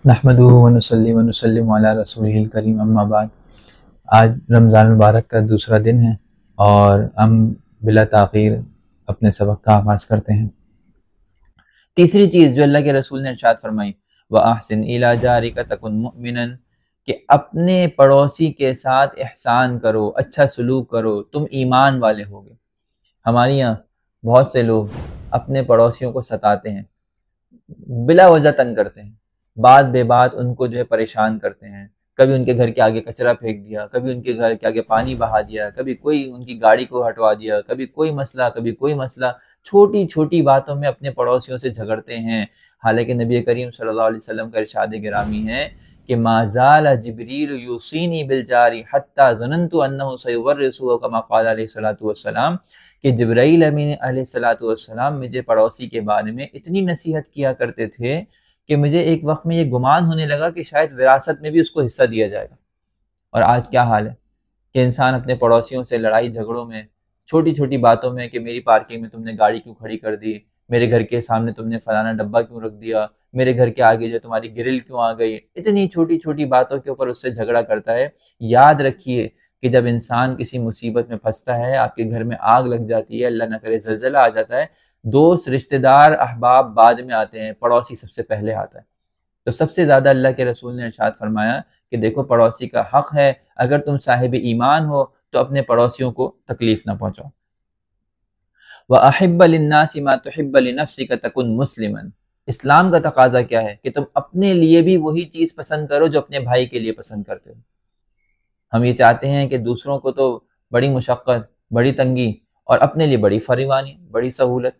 نحمدہ ونصلی ونسلم علی رسولہ الکریم اما بعد۔ آج رمضان مبارک کا دوسرا دن ہے اور ہم بلا تاخیر اپنے سبق کا آغاز کرتے ہیں۔ تیسری چیز جو اللہ کے رسول نے ارشاد فرمائی وَأَحْسِنْ إِلَىٰ جَارِكَ تَكُنْ مُؤْمِنًا، کہ اپنے پڑوسی کے ساتھ احسان کرو، اچھا سلوک کرو، تم ایمان والے ہوگے۔ ہمارے یہاں بہت سے لوگ اپنے پڑوسیوں کو ستاتے ہیں، بلا وجہ تنگ کرتے ہیں، بات بے بات ان کو پریشان کرتے ہیں۔ کبھی ان کے گھر کے آگے کچرا پھینک دیا، کبھی ان کے گھر کے آگے پانی بہا دیا، کبھی کوئی ان کی گاڑی کو ہٹوا دیا، کبھی کوئی مسئلہ، چھوٹی چھوٹی باتوں میں اپنے پڑوسیوں سے جھگڑتے ہیں۔ حالانکہ نبی کریم صلی اللہ علیہ وسلم کا ارشاد گرامی ہے کہ ما زال جبریل یوصینی بالجاری حتی ظننت انہ سیورثہ، کما قال علیہ الصلوۃ والسلام، کہ جبرائیل امین علیہ الصلوۃ والسلام مجھے پڑوسی کے بارے میں اتنی نصیحت کیا کرتے تھے کہ مجھے ایک وقت میں یہ گمان ہونے لگا کہ شاید وراثت میں بھی اس کو حصہ دیا جائے گا۔ اور آج کیا حال ہے کہ انسان اپنے پڑوسیوں سے لڑائی جھگڑوں میں، چھوٹی چھوٹی باتوں میں، کہ میری پارکنگ میں تم نے گاڑی کیوں کھڑی کر دی، میرے گھر کے سامنے تم نے فلانا ڈبہ کیوں رکھ دیا، میرے گھر کے آگے تمہاری گرل کیوں آ گئی، اتنی چھوٹی چھوٹی باتوں کے اوپر اس سے جھگڑا کرتا ہے۔ یاد رکھیے کہ جب انسان کسی مصیبت میں پھنستا ہے، آپ کے گھر میں آگ لگ جاتی ہے، اللہ نہ کرے زلزلہ آ جاتا ہے، دوست، رشتہ دار، احباب بعد میں آتے ہیں، پڑوسی سب سے پہلے آتا ہے۔ تو سب سے زیادہ اللہ کے رسول نے ارشاد فرمایا کہ دیکھو پڑوسی کا حق ہے، اگر تم صاحب ایمان ہو تو اپنے پڑوسیوں کو تکلیف نہ پہنچاؤ۔ وَأَحِبَّ لِلنَّاسِ مَا تُحِبَّ لِنَفْسِكَ تَكُنْ مُسْلِمًا، اسلام کا تقاضا کیا ہے کہ تم اپنے لیے بھی وہی چیز پسند کرو جو اپنے بھائی کے لیے پسند کرتے ہو۔ ہم یہ چاہتے ہیں کہ دوسروں کو تو بڑی مشقت، بڑی تنگی، اور اپنے لیے بڑی فراوانی، بڑی سہولت۔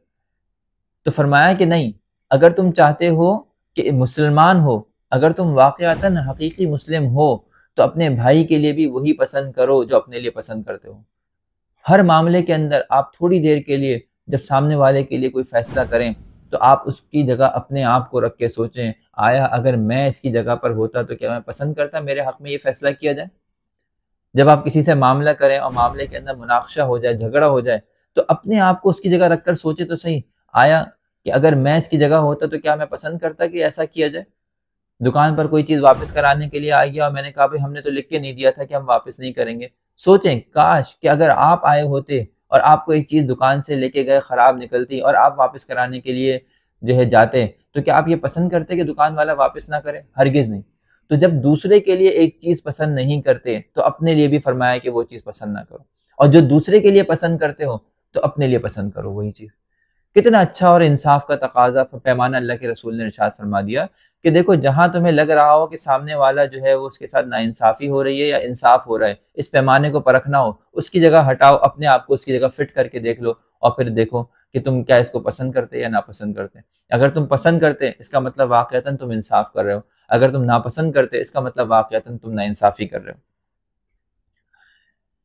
تو فرمایا کہ نہیں، اگر تم چاہتے ہو کہ مسلمان ہو، اگر تم واقعتاً حقیقی مسلم ہو، تو اپنے بھائی کے لیے بھی وہی پسند کرو جو اپنے لیے پسند کرتے ہو۔ ہر معاملے کے اندر آپ تھوڑی دیر کے لیے جب سامنے والے کے لیے کوئی فیصلہ کریں تو آپ اس کی جگہ اپنے آپ کو رکھ کے سوچیں، آیا اگر میں اس کی جگہ پر ہوتا تو کیا میں پسند کرتا میرے حق میں یہ فیصلہ کیا جائے؟ جب آپ کسی سے معاملہ کریں اور معاملے کے اندر مناقشہ ہو جائے، جھگڑا ہو جائے، تو اپنے آپ کو اس کی جگہ رکھ کر سوچے تو صحیح، آیا کہ اگر میں اس کی جگہ ہوتا تو کیا میں پسند کرتا کہ ایسا کیا جائے؟ دکان پر کوئی چیز واپس کرانے کے لیے آ گیا اور میں نے کہا بھائی ہم نے تو لکھ کے نہیں دیا تھا کہ ہم واپس نہیں کریں گے۔ سوچیں کاش کہ اگر آپ آئے ہوتے اور آپ کو ایک چیز دکان سے لے کے گئے خراب نکلتی اور آپ واپس کرانے کے لیے جاتے، تو کیا آپ یہ پسند کرتے کہ دکان والا واپس نہ کرے؟ ہرگز نہیں۔ تو جب دوسرے کے لیے ایک چیز پسند نہیں کرتے تو اپنے لیے بھی فرمایا کہ وہ چیز پسند نہ کرو، اور جو دوسرے کے لیے پسند کرتے ہو تو اپنے لیے پسند کرو وہی چیز۔ کتنا اچھا اور انصاف کا تقاضا، پیمانہ اللہ کے رسول نے ارشاد فرما دیا کہ دیکھو جہاں تمہیں لگ رہا ہو کہ سامنے والا وہ اس کے ساتھ ناانصافی ہو رہی ہے یا انصاف ہو رہا ہے، اس پیمانے کو پرکھنا ہو، اس کی جگہ ہٹاؤ، اپنے آپ کو اس کی جگہ فٹ کر کے دیکھ لو، اور پھر دیکھو کہ تم کیا اس کو پسند کرتے یا ناپسند کرتے۔ اگر تم پسند کرتے اس کا مطلب واقعتاً تم انصاف کر رہے ہو، اگر تم ناپسند کرتے اس کا مطلب واقعتاً تم ناانصافی کر رہے ہو۔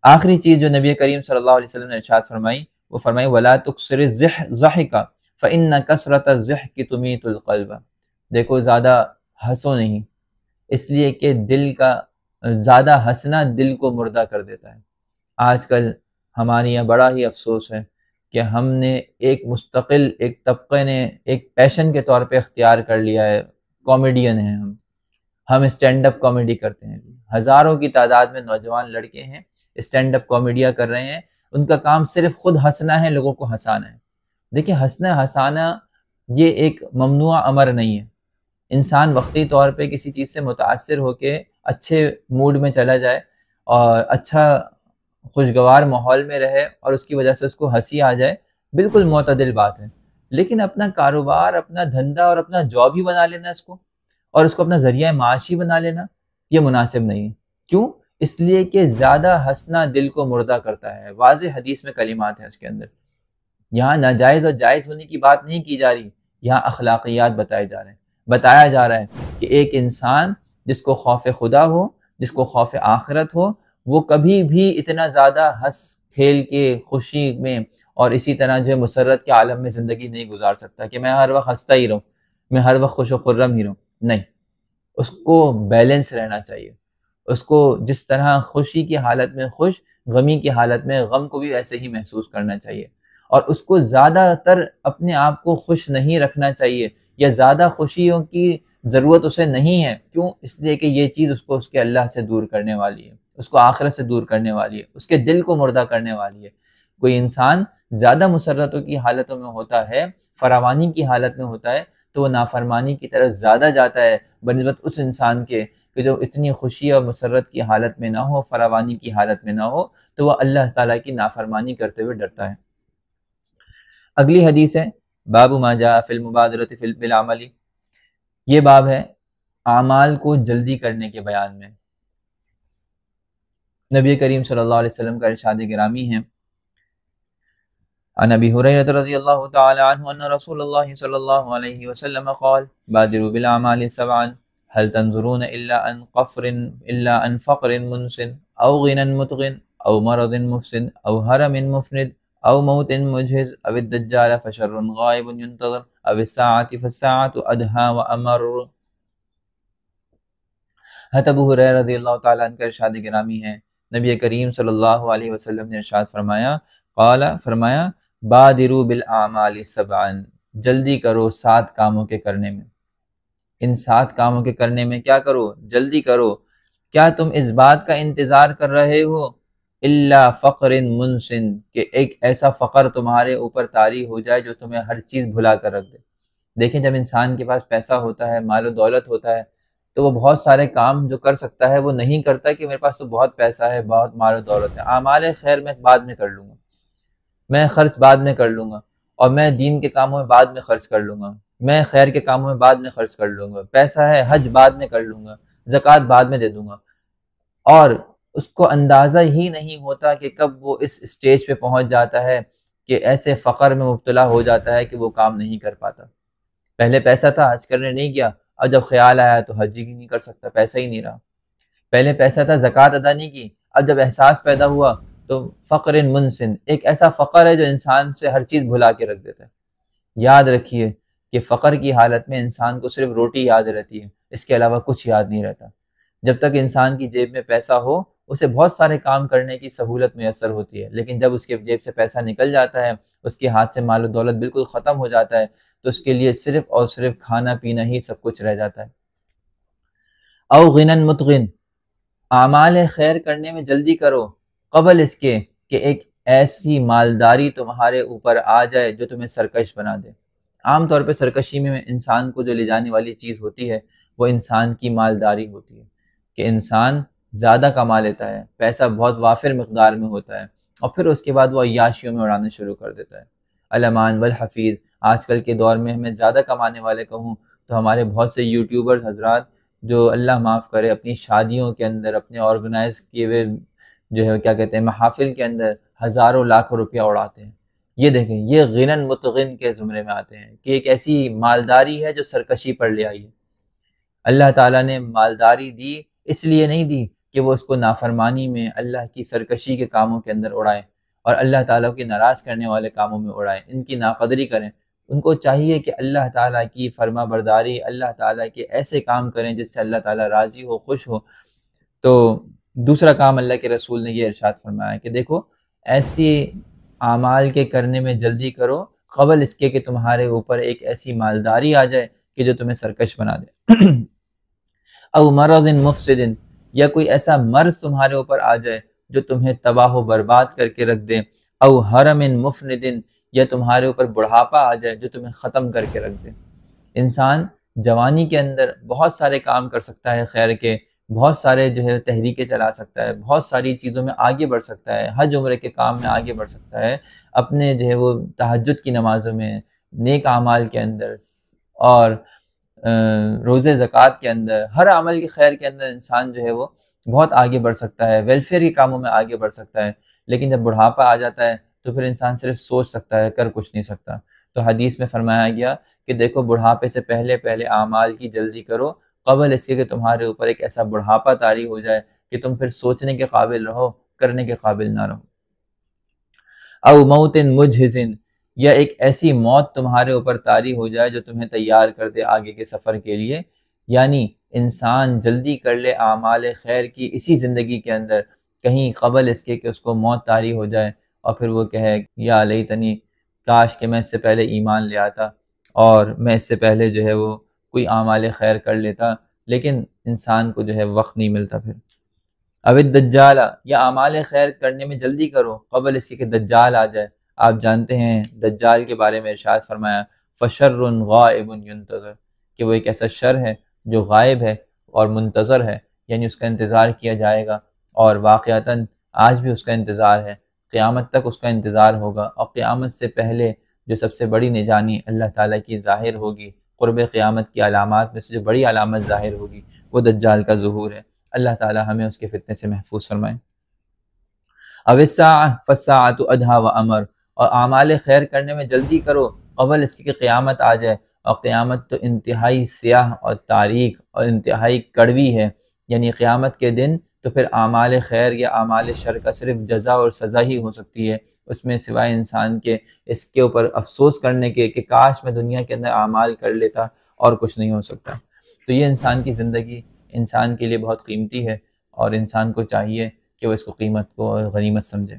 آخری چیز جو نبی کریم صلی اللہ علیہ وسلم نے ارشاد فرمائی، وہ فرمائی وَلَا تُكْثِرِ الضَّحِكَ فَإِنَّ كَثْرَةَ الضِّحْكِ تُمِيتُ الْقَلْبَ، دیکھو زیادہ ہنسو نہیں، اس لیے کہ دل کا زیادہ ہنسنا دل کو مردہ کر دیتا ہے۔ آج کل ہمارے یہاں بڑا ہی افسوس ہے کہ ہم نے ایک مستقل ایک طبقے نے ایک پیشن کے طور پہ اختیار کر لیا ہے، کامیڈین ہیں ہم اسٹینڈ اپ کامیڈی کرتے ہیں، ہزاروں کی تعداد میں نوجوان لڑکے ہیں اسٹینڈ اپ کامیڈیا کر رہے ہیں، ان کا کام صرف خود ہنسنا ہے، لوگوں کو ہنسانا ہے۔ دیکھیں ہنسنا ہنسانا یہ ایک ممنوع امر نہیں ہے۔ انسان وقتی طور پہ کسی چیز سے متاثر ہو کے اچھے موڈ میں چلا جائے اور اچھا خوشگوار ماحول میں رہے اور اس کی وجہ سے اس کو ہنسی آ جائے، بالکل معتدل بات ہے، لیکن اپنا کاروبار، اپنا دھندا اور اپنا جاب ہی بنا لینا اس کو، اور اس کو اپنا ذریعہ معاشی بنا لینا، یہ مناسب نہیں ہے۔ کیوں؟ اس لیے کہ زیادہ ہنسنا دل کو مردہ کرتا ہے۔ واضح حدیث میں کلمات ہیں اس کے اندر، یہاں ناجائز اور جائز ہونے کی بات نہیں کی جا رہی، یہاں اخلاقیات بتائے جا رہے ہیں۔ بتایا جا رہا ہے کہ ایک انسان جس کو خوف خدا ہو، جس کو خوف آخرت ہو، وہ کبھی بھی اتنا زیادہ ہنس کھیل کے خوشی میں اور اسی طرح مسرت کے عالم میں زندگی نہیں گزار سکتا کہ میں ہر وقت ہنستا ہی رہوں، میں ہر وقت خوش و خرم ہی رہوں۔ نہیں، اس کو بیلنس رہنا چاہیے، اس کو جس طرح خوشی کی حالت میں خوش، غمی کی حالت میں غم کو بھی ایسے ہی محسوس کرنا چاہیے، اور اس کو زیادہ تر اپنے آپ کو خوش نہیں رکھنا چاہیے یا زیادہ خوشیوں کی ضرورت اسے نہیں ہے، کیوں؟ اس لیے کہ یہ چیز اس کو اس کے اللہ سے دور کرنے والی ہے، اس کو آخرت سے دور کرنے والی ہے، اس کے دل کو مردہ کرنے والی ہے۔ کوئی انسان زیادہ مسرتوں کی حالتوں میں ہوتا ہے، فراوانی کی حالت میں ہوتا ہے، تو وہ نافرمانی کی طرف زیادہ جاتا ہے بنسبت اس انسان کے کہ جو اتنی خوشی اور مسرت کی حالت میں نہ ہو، فراوانی کی حالت میں نہ ہو، تو وہ اللہ تعالیٰ کی نافرمانی کرتے ہوئے ڈرتا ہے۔ اگلی حدیث ہے باب ما جاء فی المبادرۃ بالعمل، یہ باب ہے اعمال کو جلدی کرنے کے بیان میں۔ نبی کریم صلی اللہ علیہ وسلم کا ارشاد گرامی ہے، عن ابی ہریرہ رضی اللہ تعالی عنہ ان رسول اللہ صلی اللہ علیہ وسلم قال بادروا بالاعمال سبعا هل تنظرون الا ان فقر منسن او غنى مطغن او مرض مفسد او هرم مفند او موت مجهز او الدجال فشر غائب ينتظر او الساعة فالساعة ادهى وامر۔ حضرت ابو ہریرہ رضی اللہ تعالیٰ عنہ کا ارشاد گرامی ہے، نبی کریم صلی اللہ علیہ وسلم نے ارشاد فرمایا، فرمایا بادروا بالاعمال سبعا، جلدی کرو 7 کاموں کے کرنے میں۔ ان 7 کاموں کے کرنے میں کیا کرو؟ جلدی کرو۔ کیا تم اس بات کا انتظار کر رہے ہو الا فقر منسن، کہ ایک ایسا فقر تمہارے اوپر طاری ہو جائے جو تمہیں ہر چیز بھلا کر رکھ دے؟ دیکھیں، جب انسان کے پاس پیسہ ہوتا ہے، مال و دولت ہوتا ہے، تو وہ بہت سارے کام جو کر سکتا ہے وہ نہیں کرتا کہ میرے پاس تو بہت پیسہ ہے، بہت مال و دولت ہے، اعمال خیر میں بعد میں کر لوں گا، میں خرچ بعد میں کر لوں گا، اور میں دین کے کاموں میں بعد میں خرچ کر لوں گا، میں خیر کے کاموں میں بعد میں خرچ کر لوں گا، پیسہ ہے حج بعد میں کر لوں گا، زکوٰۃ بعد میں دے دوں گا، اور اس کو اندازہ ہی نہیں ہوتا کہ کب وہ اس اسٹیج پہ پہنچ جاتا ہے کہ ایسے فقر میں مبتلا ہو جاتا ہے کہ وہ کام نہیں کر پاتا۔ پہلے پیسہ تھا، حج کرنے نہیں گیا، اب جب خیال آیا تو حج ہی نہیں کر سکتا، پیسہ ہی نہیں رہا۔ پہلے پیسہ تھا، زکوٰۃ ادا نہیں کی، اب جب احساس پیدا ہوا تو فقر منسن، ایک ایسا فقر ہے جو انسان سے ہر چیز بھلا کے رکھ دیتا ہے۔ یاد رکھیے کہ فقر کی حالت میں انسان کو صرف روٹی یاد رہتی ہے، اس کے علاوہ کچھ یاد نہیں رہتا۔ جب تک انسان کی جیب میں پیسہ ہو، اسے بہت سارے کام کرنے کی سہولت میسر ہوتی ہے، لیکن جب اس کے جیب سے پیسہ نکل جاتا ہے، اس کے ہاتھ سے مال و دولت بالکل ختم ہو جاتا ہے، تو اس کے لیے صرف اور صرف کھانا پینا ہی سب کچھ رہ جاتا ہے۔ او غنن متغن، اعمال خیر کرنے میں جلدی کرو قبل اس کے کہ ایک ایسی مالداری تمہارے اوپر آ جائے جو تمہیں سرکش بنا دے۔ عام طور پہ سرکشی میں انسان کو جو لے جانے والی چیز ہوتی ہے وہ انسان کی مالداری ہوتی ہے، کہ انسان زیادہ کما لیتا ہے، پیسہ بہت وافر مقدار میں ہوتا ہے، اور پھر اس کے بعد وہ عیاشیوں میں اڑانا شروع کر دیتا ہے۔ الامان والحفیظ، آج کل کے دور میں ہمیں زیادہ کمانے والے کہوں تو ہمارے بہت سے یوٹیوبر حضرات جو اللہ معاف کرے اپنی شادیوں کے اندر، اپنے آرگنائز کیے ہوئے جو ہے کیا کہتے ہیں محافل کے اندر ہزاروں لاکھوں روپیہ اڑاتے ہیں۔ یہ دیکھیں، یہ غنن متغن کے زمرے میں آتے ہیں کہ ایک ایسی مالداری ہے جو سرکشی پر لے آئی ہے۔ اللہ تعالیٰ نے مالداری دی اس لیے نہیں دی کہ وہ اس کو نافرمانی میں، اللہ کی سرکشی کے کاموں کے اندر اڑائیں اور اللہ تعالیٰ کی ناراض کرنے والے کاموں میں اڑائیں، ان کی ناقدری کریں۔ ان کو چاہیے کہ اللہ تعالیٰ کی فرما برداری، اللہ تعالیٰ کے ایسے کام کریں جس سے اللہ تعالیٰ راضی ہو، خوش ہو۔ تو دوسرا کام اللہ کے رسول نے یہ ارشاد فرمایا کہ دیکھو، ایسی اعمال کے کرنے میں جلدی کرو قبل اس کے کہ تمہارے اوپر ایک ایسی مالداری آ جائے کہ جو تمہیں سرکش بنا دے۔ او مرض مفسد، یا کوئی ایسا مرض تمہارے اوپر آ جائے جو تمہیں تباہ و برباد کر کے رکھ دے۔ او حرم مفند، یا تمہارے اوپر بڑھاپا آ جائے جو تمہیں ختم کر کے رکھ دے۔ انسان جوانی کے اندر بہت سارے کام کر سکتا ہے خیر کے، بہت سارے جو ہے تحریکیں چلا سکتا ہے، بہت ساری چیزوں میں آگے بڑھ سکتا ہے، حج عمرے کے کام میں آگے بڑھ سکتا ہے، اپنے جو ہے وہ تہجد کی نمازوں میں، نیک اعمال کے اندر، اور روزے زکوٰۃ کے اندر، ہر عمل کے خیر کے اندر انسان جو ہے وہ بہت آگے بڑھ سکتا ہے، ویلفیئر کے کاموں میں آگے بڑھ سکتا ہے، لیکن جب بڑھاپا آ جاتا ہے تو پھر انسان صرف سوچ سکتا ہے، کر کچھ نہیں سکتا۔ تو حدیث میں فرمایا گیا کہ دیکھو، بڑھاپے سے پہلے اعمال کی جلدی کرو قبل اس کے کہ تمہارے اوپر ایک ایسا بڑھاپا طاری ہو جائے کہ تم پھر سوچنے کے قابل رہو، کرنے کے قابل نہ رہو۔ او موت مجہز، یا ایک ایسی موت تمہارے اوپر طاری ہو جائے جو تمہیں تیار کر دے آگے کے سفر کے لیے، یعنی انسان جلدی کر لے اعمال خیر کی اسی زندگی کے اندر، کہیں قبل اس کے کہ اس کو موت طاری ہو جائے اور پھر وہ کہے یا لیتنی، کاش کہ میں اس سے پہلے ایمان لے آتا اور میں اس سے پہلے جو ہے وہ کوئی اعمال خیر کر لیتا، لیکن انسان کو جو ہے وقت نہیں ملتا پھر۔ اب الدجال، یا اعمال خیر کرنے میں جلدی کرو قبل اس کے کہ دجال آ جائے۔ آپ جانتے ہیں دجال کے بارے میں ارشاد فرمایا فشر غائب ينتظر، کہ وہ ایک ایسا شر ہے جو غائب ہے اور منتظر ہے، یعنی اس کا انتظار کیا جائے گا، اور واقعتاً آج بھی اس کا انتظار ہے، قیامت تک اس کا انتظار ہوگا، اور قیامت سے پہلے جو سب سے بڑی نجانی اللہ تعالیٰ کی ظاہر ہوگی، قرب قیامت کی علامات میں سے جو بڑی علامت ظاہر ہوگی وہ دجال کا ظہور ہے۔ اللہ تعالیٰ ہمیں اس کے فتنے سے محفوظ فرمائے۔ او الساعۃ فالساعۃ ادھیٰ وامر، اور اعمال خیر کرنے میں جلدی کرو قبل اس کی کہ قیامت آ جائے، اور قیامت تو انتہائی سیاہ اور تاریک اور انتہائی کڑوی ہے، یعنی قیامت کے دن تو پھر اعمال خیر یا اعمال شر کا صرف جزا اور سزا ہی ہو سکتی ہے، اس میں سوائے انسان کے اس کے اوپر افسوس کرنے کے کہ کاش میں دنیا کے اندر اعمال کر لیتا، اور کچھ نہیں ہو سکتا۔ تو یہ انسان کی زندگی انسان کے لیے بہت قیمتی ہے، اور انسان کو چاہیے کہ وہ اس کو قیمت کو اور غنیمت سمجھے۔